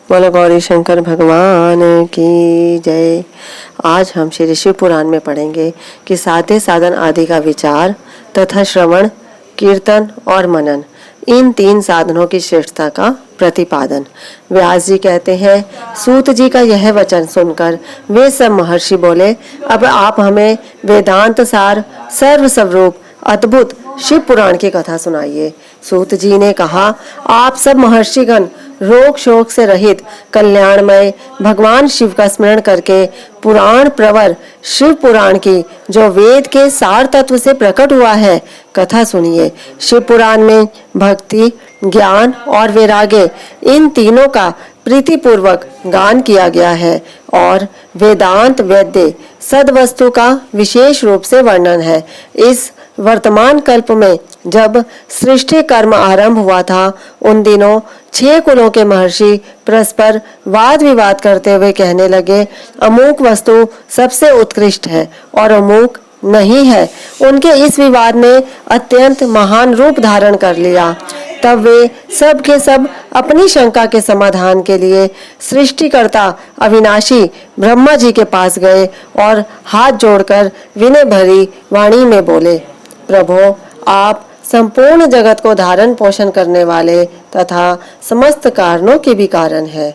बोलो गौरी शंकर भगवान की जय। आज हम श्री शिव पुराण में पढ़ेंगे कि साध्य साधन आदि का विचार तथा श्रवण, कीर्तन और मनन, इन तीन साधनों की श्रेष्ठता का प्रतिपादन। व्यास जी कहते हैं, सूत जी का यह वचन सुनकर वे सब महर्षि बोले, अब आप हमें वेदांत सार सर्व स्वरूप अद्भुत शिव पुराण की कथा सुनाइए। सूत जी ने कहा, आप सब महर्षिगण रोग शोक से रहित कल्याणमय भगवान शिव का स्मरण करके पुराण प्रवर शिव पुराण की, जो वेद के सार तत्व से प्रकट हुआ है, कथा सुनिए। शिव पुराण में भक्ति, ज्ञान और वैराग्य, इन तीनों का प्रीतिपूर्वक गान किया गया है और वेदांत वैद्य सद्वस्तु का विशेष रूप से वर्णन है। इस वर्तमान कल्प में जब सृष्टि कर्म आरंभ हुआ था, उन दिनों 6 कुलों के महर्षि परस्पर वाद विवाद करते हुए कहने लगे, अमूक वस्तु सबसे उत्कृष्ट है और अमूक नहीं है। उनके इस विवाद ने अत्यंत महान रूप धारण कर लिया। तब वे सब के सब अपनी शंका के समाधान के लिए सृष्टिकर्ता अविनाशी ब्रह्मा जी के पास गए और हाथ जोड़कर विनय भरी वाणी में बोले, प्रभो, आप संपूर्ण जगत को धारण पोषण करने वाले तथा समस्त कारणों के भी कारण है।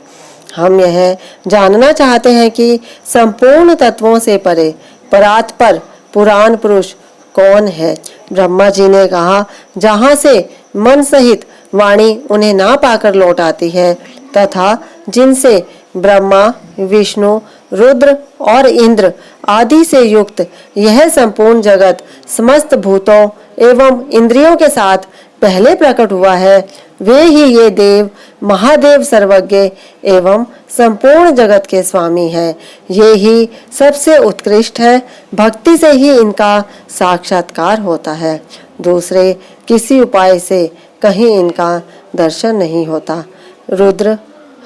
हम यह जानना चाहते हैं कि संपूर्ण तत्वों से परे परात्पर पुराण पुरुष कौन है। ब्रह्मा जी ने कहा, जहाँ से मन सहित वाणी उन्हें ना पाकर लौट आती है तथा जिनसे ब्रह्मा, विष्णु, रुद्र और इंद्र आदि से युक्त यह संपूर्ण जगत समस्त भूतों एवं इंद्रियों के साथ पहले प्रकट हुआ है, वे ही ये देव महादेव सर्वज्ञ एवं संपूर्ण जगत के स्वामी हैं। ये ही सबसे उत्कृष्ट है। भक्ति से ही इनका साक्षात्कार होता है, दूसरे किसी उपाय से कहीं इनका दर्शन नहीं होता। रुद्र,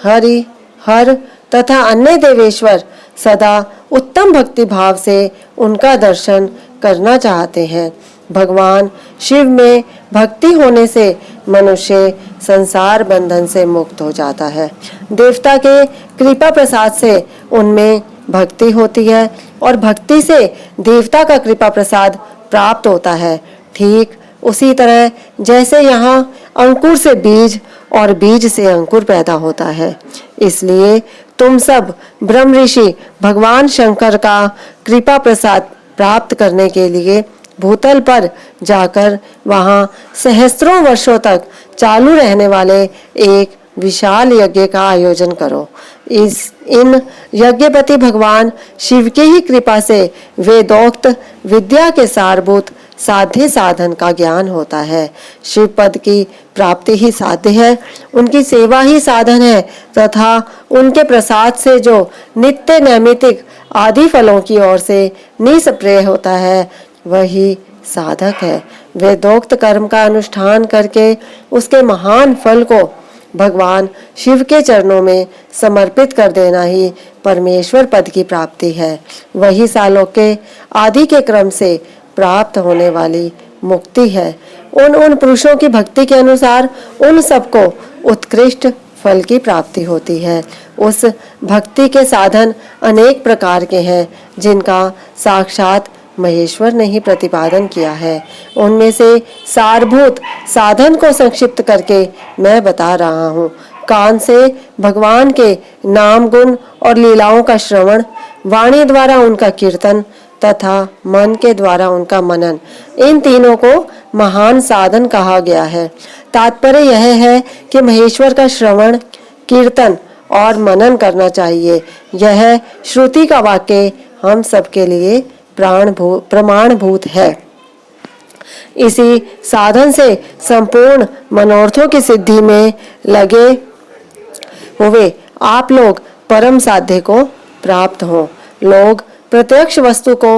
हरि, हर तथा अन्य देवेश्वर सदा उत्तम भक्ति भाव से उनका दर्शन करना चाहते हैं। भगवान शिव में भक्ति होने से मनुष्य संसार बंधन से मुक्त हो जाता है। देवता के कृपा प्रसाद से उनमें भक्ति होती है और भक्ति से देवता का कृपा प्रसाद प्राप्त होता है। ठीक उसी तरह जैसे यहाँ अंकुर से बीज और बीज से अंकुर पैदा होता है। इसलिए तुम सब ब्रह्म ऋषि भगवान शंकर का कृपा प्रसाद प्राप्त करने के लिए भूतल पर जाकर वहाँ सहस्त्रों वर्षों तक चालू रहने वाले एक विशाल यज्ञ का आयोजन करो। इन यज्ञपति भगवान शिव की ही कृपा से वेदोक्त विद्या के सारभूत साध्य साधन का ज्ञान होता है। शिव पद की प्राप्ति ही साध्य है, उनकी सेवा ही साधन है तथा उनके प्रसाद से जो नित्य नैमितिक आदि फलों की ओर से निष्प्रय होता है, वही साधक है। वेदोक्त कर्म का अनुष्ठान करके उसके महान फल को भगवान शिव के चरणों में समर्पित कर देना ही परमेश्वर पद की प्राप्ति है। वही सालोक्य आदि के क्रम से प्राप्त होने वाली मुक्ति है। उन पुरुषों की भक्ति के अनुसार उन सबको उत्कृष्ट फल की प्राप्ति होती है। उस भक्ति के साधन अनेक प्रकार के हैं, जिनका साक्षात महेश्वर ने ही प्रतिपादन किया है। उनमें से सारभूत साधन को संक्षिप्त करके मैं बता रहा हूँ। कान से भगवान के नाम गुण और लीलाओं का श्रवण, वाणी द्वारा उनका कीर्तन तथा मन के द्वारा उनका मनन, इन तीनों को महान साधन कहा गया है। तात्पर्य यह है कि महेश्वर का श्रवण, कीर्तन और मनन करना चाहिए। यह श्रुति का वाक्य हम सबके लिए प्रमाणभूत है। इसी साधन से संपूर्ण मनोरथों की सिद्धि में लगे हुए आप लोग परम साध्य को प्राप्त हो। लोग प्रत्यक्ष वस्तु को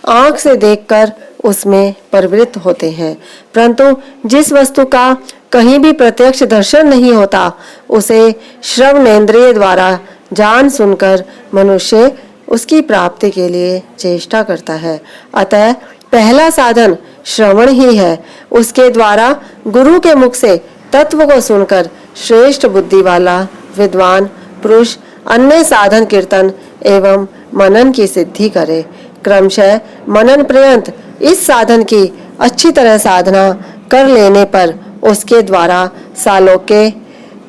आंख से देखकर उसमें प्रवृत्त होते हैं, परंतु जिस वस्तु का कहीं भी प्रत्यक्ष दर्शन नहीं होता, उसे श्रवणेंद्रिय द्वारा जान सुनकर मनुष्य उसकी प्राप्ति के लिए चेष्टा करता है। अतः पहला साधन श्रवण ही है। उसके द्वारा गुरु के मुख से तत्व को सुनकर श्रेष्ठ बुद्धि वाला विद्वान पुरुष अन्य साधन कीर्तन एवं मनन की सिद्धि करे। क्रमशः मनन पर्यंत इस साधन की अच्छी तरह साधना कर लेने पर उसके द्वारा सालोक्य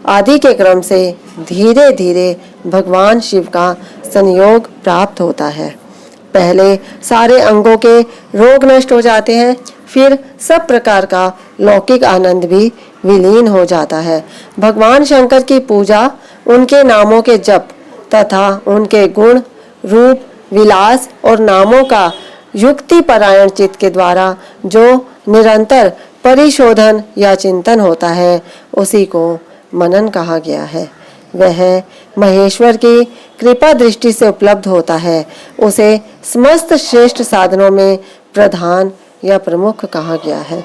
आदि के क्रम से धीरे धीरे भगवान शिव का संयोग प्राप्त होता है। पहले सारे अंगों के रोग नष्ट हो जाते हैं, फिर सब प्रकार का लौकिक आनंद भी विलीन हो जाता है। भगवान शंकर की पूजा, उनके नामों के जप तथा उनके गुण, रूप, विलास और नामों का युक्ति परायण चित्त के द्वारा जो निरंतर परिशोधन या चिंतन होता है, उसी को मनन कहा गया है। वह महेश्वर की कृपा दृष्टि से उपलब्ध होता है। उसे समस्त श्रेष्ठ साधनों में प्रधान या प्रमुख कहा गया है।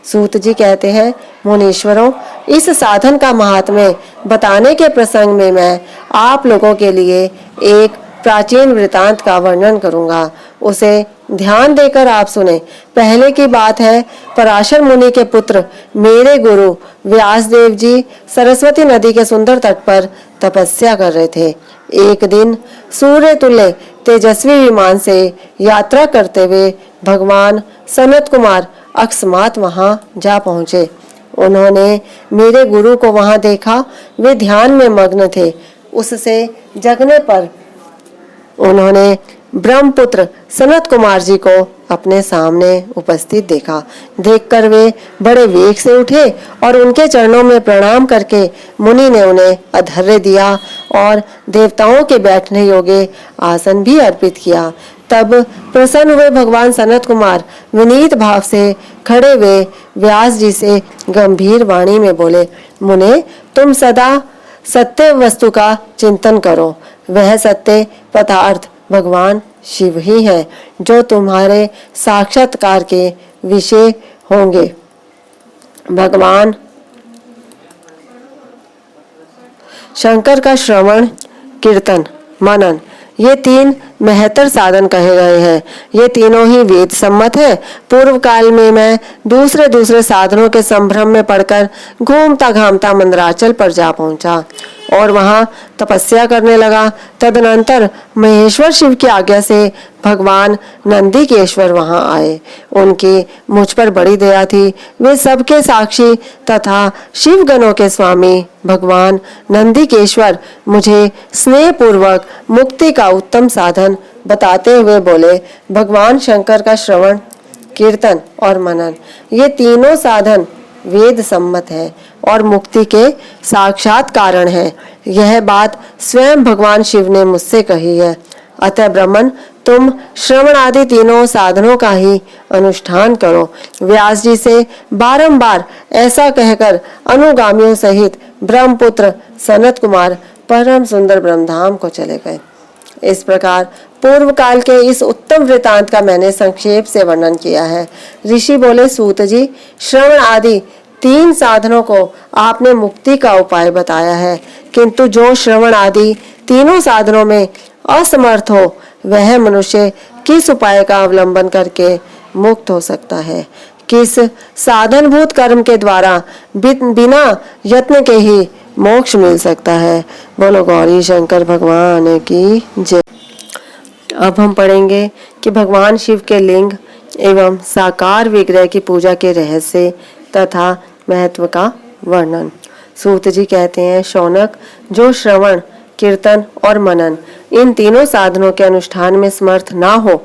सूत जी कहते हैं, मुनीश्वरों, इस साधन का महात्म्य बताने के प्रसंग में मैं आप लोगों के लिए एक प्राचीन वृतांत का वर्णन करूंगा। उसे ध्यान देकर आप सुने। पहले की बात है, पराशर मुनि के पुत्र मेरे गुरु व्यासदेव जी सरस्वती नदी के सुंदर तट पर तपस्या कर रहे थे। एक दिन सूर्य तुल्य तेजस्वी विमान से यात्रा करते हुए भगवान सनत कुमार अकस्मात वहां जा पहुंचे। उन्होंने मेरे गुरु को वहां देखा। वे ध्यान में मग्न थे। उससे जगने पर उन्होंने ब्रह्मपुत्र सनत कुमार जी को अपने सामने उपस्थित देखा। देखकर वे बड़े वेग से उठे और उनके चरणों में प्रणाम करके मुनि ने उन्हें अधर्य दिया और देवताओं के बैठने योग्य आसन भी अर्पित किया। तब प्रसन्न हुए भगवान सनत कुमार विनीत भाव से खड़े हुए व्यास जी से गंभीर वाणी में बोले, मुने, तुम सदा सत्य वस्तु का चिंतन करो। वह सत्य पदार्थ भगवान शिव ही है, जो तुम्हारे साक्षात्कार के विषय होंगे। भगवान शंकर का श्रवण, कीर्तन, मनन, ये तीन महत्तर साधन कहे गए हैं। ये तीनों ही वेद सम्मत है। पूर्व काल में मैं दूसरे साधनों के संभ्रम में पड़कर घूमता घामता मंदराचल पर जा पहुंचा और वहां तपस्या करने लगा। तदनंतर महेश्वर शिव की आज्ञा से भगवान नंदीकेश्वर वहां आए। उनकी मुझ पर बड़ी दया थी। वे सबके साक्षी तथा शिव गणों के स्वामी भगवान नंदीकेश्वर मुझे स्नेह पूर्वक मुक्ति का उत्तम साधन बताते हुए बोले, भगवान शंकर का श्रवण, कीर्तन और मनन, ये तीनों साधन वेद सम्मत है और मुक्ति के साक्षात कारण है। यह बात स्वयं भगवान शिव ने मुझसे कही है। अतः ब्राह्मण, तुम श्रवण आदि तीनों साधनों का ही अनुष्ठान करो। व्यास जी से बारंबार ऐसा कहकर अनुगामियों सहित ब्रह्मपुत्र सनत कुमार परम सुंदर ब्रह्मधाम को चले गए। इस प्रकार पूर्व काल के इस उत्तम वृतांत का मैंने संक्षेप से वर्णन किया है। ऋषि बोले, सूत जी, श्रवण आदि तीन साधनों को आपने मुक्ति का उपाय बताया है, किंतु जो श्रवण आदि तीनों साधनों में असमर्थ हो, वह मनुष्य किस उपाय का अवलंबन करके मुक्त हो सकता है? किस साधनभूत कर्म के द्वारा बिना यत्न के ही मोक्ष मिल सकता है? बोलो गौरी शंकर भगवान की जय। अब हम पढ़ेंगे कि भगवान शिव के लिंग एवं साकार विग्रह की पूजा के रहस्य तथा महत्व का वर्णन। सूत जी कहते हैं, शौनक, जो श्रवण, कीर्तन और मनन इन तीनों साधनों के अनुष्ठान में समर्थ ना हो,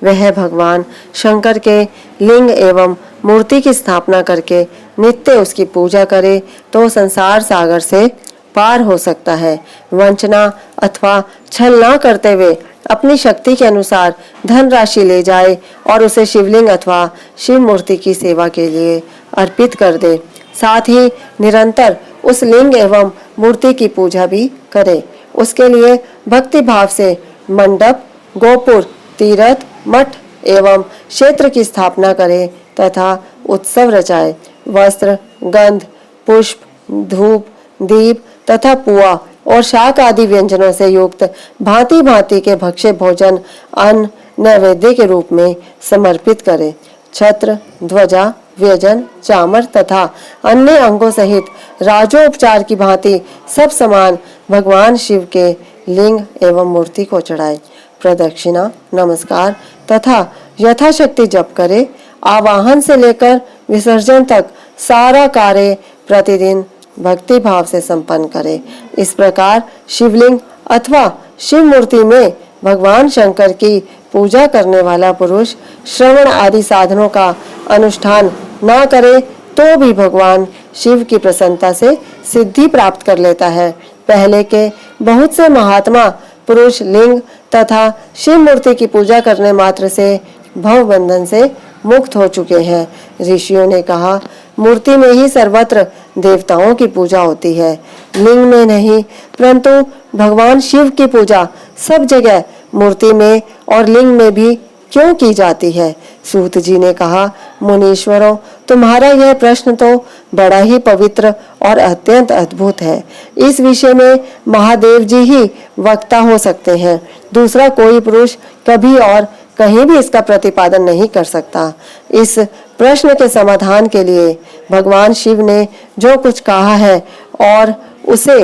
वह भगवान शंकर के लिंग एवं मूर्ति की स्थापना करके नित्य उसकी पूजा करे तो संसार सागर से पार हो सकता है। वंचना अथवा छल ना करते हुए अपनी शक्ति के अनुसार धन राशि ले जाए और उसे शिवलिंग अथवा शिव मूर्ति की सेवा के लिए अर्पित कर दे। साथ ही निरंतर उस लिंग एवं मूर्ति की पूजा भी करे। उसके लिए भक्ति भाव से मंडप, गोपुर, तीर्थ, मठ एवं क्षेत्र की स्थापना करे तथा उत्सव रचाए। वस्त्र, गंध, पुष्प, धूप, दीप तथा पुआ और शाक आदि व्यंजनों से युक्त भांति भांति के भक्ष्य भोजन अन्न नैवेद्य के रूप में समर्पित करे। छत्र, ध्वजा, व्यजन, चामर तथा अन्य अंगों सहित राजोपचार की भांति सब समान भगवान शिव के लिंग एवं मूर्ति को चढ़ाए, प्रदक्षिणा, नमस्कार तथा यथाशक्ति जप करे। आवाहन से लेकर विसर्जन तक सारा कार्य प्रतिदिन भक्ति भाव से संपन्न करे। इस प्रकार शिवलिंग अथवा शिव मूर्ति में भगवान शंकर की पूजा करने वाला पुरुष श्रवण आदि साधनों का अनुष्ठान न करे तो भी भगवान शिव की प्रसन्नता से सिद्धि प्राप्त कर लेता है। पहले के बहुत से महात्मा पुरुष लिंग तथा शिव मूर्ति की पूजा करने मात्र से भव बंधन से मुक्त हो चुके हैं। ऋषियों ने कहा, मूर्ति में ही सर्वत्र देवताओं की पूजा होती है, लिंग में नहीं, परंतु भगवान शिव की पूजा सब जगह मूर्ति में और लिंग में भी क्यों की जाती है। सूत जी ने कहा, मुनीश्वरों, तुम्हारा यह प्रश्न तो बड़ा ही पवित्र और अत्यंत अद्भुत है। इस विषय में महादेव जी ही वक्ता हो सकते हैं। दूसरा कोई पुरुष कभी और कहीं भी इसका प्रतिपादन नहीं कर सकता। इस प्रश्न के समाधान के लिए भगवान शिव ने जो कुछ कहा है और उसे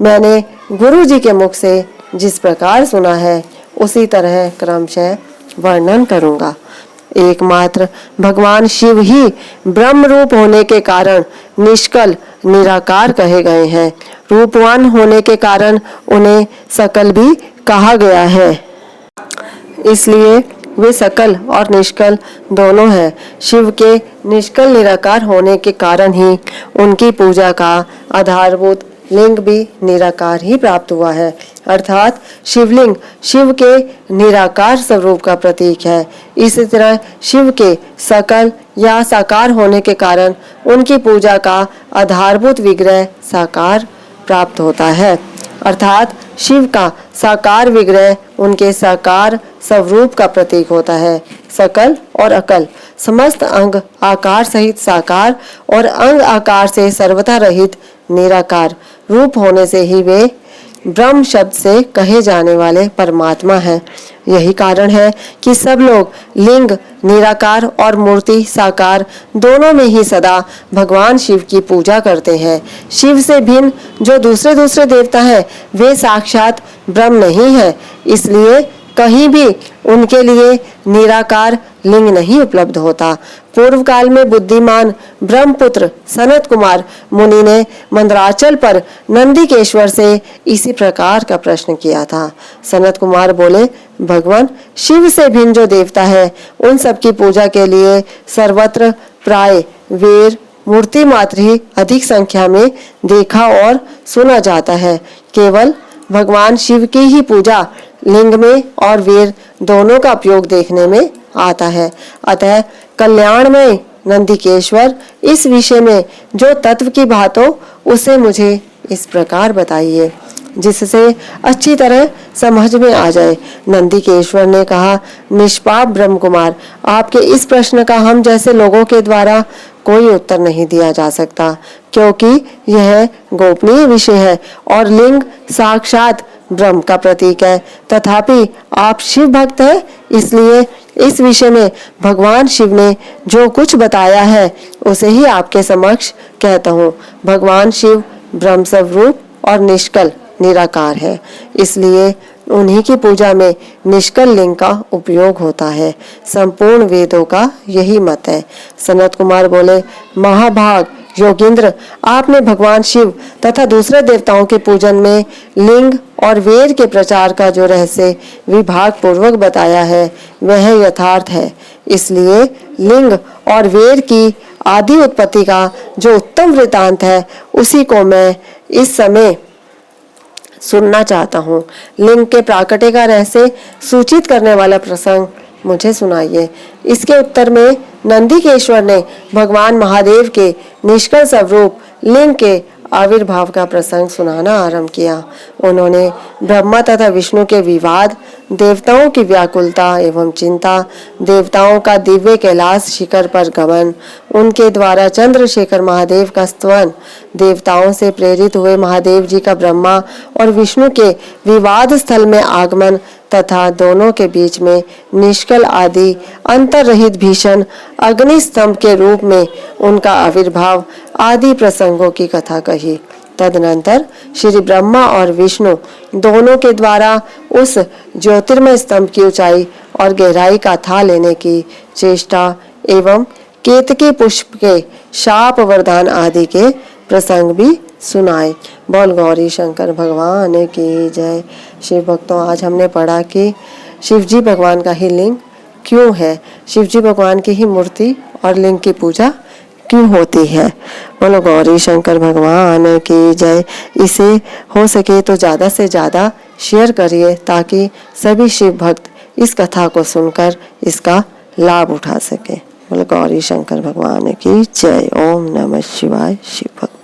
मैंने गुरु जी के मुख से जिस प्रकार सुना है उसी तरह क्रमशः वर्णन करूंगा। एकमात्र भगवान शिव ही ब्रह्म रूप होने के कारण निष्कल निराकार कहे गए हैं। रूपवान होने के कारण उन्हें सकल भी कहा गया है, इसलिए वे सकल और निष्कल दोनों हैं। शिव के निष्कल निराकार होने के कारण ही उनकी पूजा का आधारभूत लिंग भी निराकार ही प्राप्त हुआ है, अर्थात शिवलिंग शिव के निराकार स्वरूप का प्रतीक है। इसी तरह शिव के सकल या साकार होने के कारण उनकी पूजा का आधारभूत विग्रह साकार प्राप्त होता है, अर्थात शिव का साकार विग्रह उनके साकार स्वरूप का प्रतीक होता है। सकल और अकल समस्त अंग आकार सहित साकार और अंग आकार से सर्वथा रहित निराकार रूप होने से ही वे ब्रह्म शब्द से कहे जाने वाले परमात्मा हैं। यही कारण है कि सब लोग लिंग निराकार और मूर्ति साकार दोनों में ही सदा भगवान शिव की पूजा करते हैं। शिव से भिन्न जो दूसरे दूसरे देवता हैं वे साक्षात ब्रह्म नहीं है, इसलिए कहीं भी उनके लिए निराकार लिंग नहीं उपलब्ध होता। पूर्व काल में बुद्धिमान ब्रह्मपुत्र सनत कुमार मुनि ने मंदराचल पर नंदिकेश्वर से इसी प्रकार का प्रश्न किया था। सनत कुमार बोले, भगवान शिव से भिन्न जो देवता है उन सब की पूजा के लिए सर्वत्र प्राय वीर मूर्ति मात्र ही अधिक संख्या में देखा और सुना जाता है। केवल भगवान शिव की ही पूजा लिंग में और वीर दोनों का उपयोग देखने में आता है। अतः कल्याण में नंदिकेश्वर इस विषय में जो तत्व की बात हो उसे मुझे इस प्रकार बताइए जिससे अच्छी तरह समझ में आ जाए। नंदिकेश्वर ने कहा, निष्पाप ब्रह्म कुमार, आपके इस प्रश्न का हम जैसे लोगों के द्वारा कोई उत्तर नहीं दिया जा सकता, क्योंकि यह गोपनीय विषय है और लिंग साक्षात ब्रह्म का प्रतीक है। तथापि आप शिव भक्त हैं, इसलिए इस विषय में भगवान शिव ने जो कुछ बताया है उसे ही आपके समक्ष कहता हूँ। भगवान शिव ब्रह्म स्वरूप और निष्कल निराकार है, इसलिए उन्हीं की पूजा में निष्कल लिंग का उपयोग होता है। संपूर्ण वेदों का यही मत है। सनत कुमार बोले, महाभाग योगींद्र, आपने भगवान शिव तथा दूसरे देवताओं के पूजन में लिंग और वेद के प्रचार का जो रहस्य विभाग पूर्वक बताया है वह यथार्थ है। इसलिए लिंग और वेद की आदि उत्पत्ति का जो उत्तम वृतांत है उसी को मैं इस समय सुनना चाहता हूँ। लिंग के प्राकट्य का रहस्य सूचित करने वाला प्रसंग मुझे सुनाइए। इसके उत्तर में नंदिकेश्वर ने भगवान महादेव के निष्कल स्वरूप लिंग के आविर्भाव का प्रसंग सुनाना आरंभ किया। उन्होंने ब्रह्मा तथा विष्णु के विवाद, देवताओं की व्याकुलता एवं चिंता, देवताओं का दिव्य कैलाश शिखर पर गमन, उनके द्वारा चंद्रशेखर महादेव का स्तवन, देवताओं से प्रेरित हुए महादेव जी का ब्रह्मा और विष्णु के विवाद स्थल में आगमन तथा दोनों के बीच में निष्कल आदि अंतररहित भीषण अग्नि स्तंभ के रूप में उनका आविर्भाव आदि प्रसंगों की कथा कही। तदनंतर श्री ब्रह्मा और विष्णु दोनों के द्वारा उस ज्योतिर्मय स्तंभ की ऊंचाई और गहराई का था लेने की चेष्टा एवं केतकी पुष्प के शाप वरदान आदि के प्रसंग भी सुनाए। बोल गौरी शंकर भगवान की जय। शिव भक्तों, आज हमने पढ़ा कि शिवजी भगवान का ही लिंग क्यों है, शिवजी भगवान की ही मूर्ति और लिंग की पूजा क्यों होती है। बोलो गौरी शंकर भगवान की जय। इसे हो सके तो ज़्यादा से ज़्यादा शेयर करिए ताकि सभी शिव भक्त इस कथा को सुनकर इसका लाभ उठा सके। बोलो गौरी शंकर भगवान की जय। ओम नमः शिवाय। शिव भक्त।